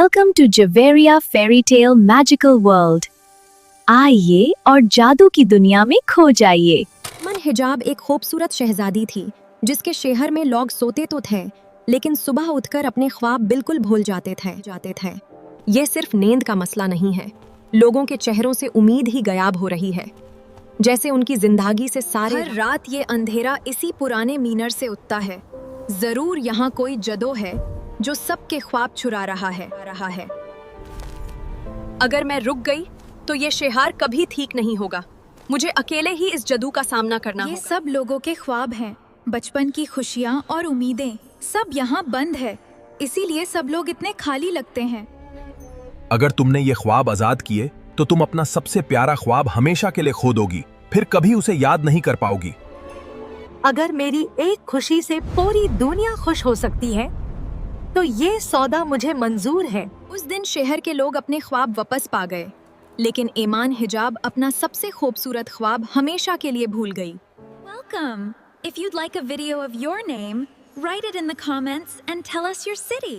Welcome to Javeria Fairy Tale Magical World. आइए और जादू की दुनिया में खो जाइए। मन हिजाब एक खूबसूरत शहजादी थी जिसके शहर में लोग सोते तो थे लेकिन सुबह उठकर अपने ख्वाब बिल्कुल भूल जाते थे। ये सिर्फ नींद का मसला नहीं है, लोगों के चेहरों से उम्मीद ही गायब हो रही है, जैसे उनकी जिंदगी से सारे हर रात ये अंधेरा इसी पुराने मीनर से उठता है। जरूर यहाँ कोई जदो है जो सबके ख्वाब चुरा रहा है। अगर मैं रुक गई तो ये शहर कभी ठीक नहीं होगा। मुझे अकेले ही इस जदू का सामना करना होगा। ये सब लोगों के ख्वाब हैं, बचपन की खुशियाँ और उम्मीदें सब यहाँ बंद है, इसीलिए सब लोग इतने खाली लगते हैं। अगर तुमने ये ख्वाब आजाद किए तो तुम अपना सबसे प्यारा ख्वाब हमेशा के लिए खो दोगी, फिर कभी उसे याद नहीं कर पाओगी। अगर मेरी एक खुशी से पूरी दुनिया खुश हो सकती है तो ये सौदा मुझे मंजूर है। उस दिन शहर के लोग अपने ख्वाब वापस पा गए, लेकिन ईमान हिजाब अपना सबसे खूबसूरत ख्वाब हमेशा के लिए भूल गई। Welcome. If you'd like a video of your name, write it in the comments and tell us your city.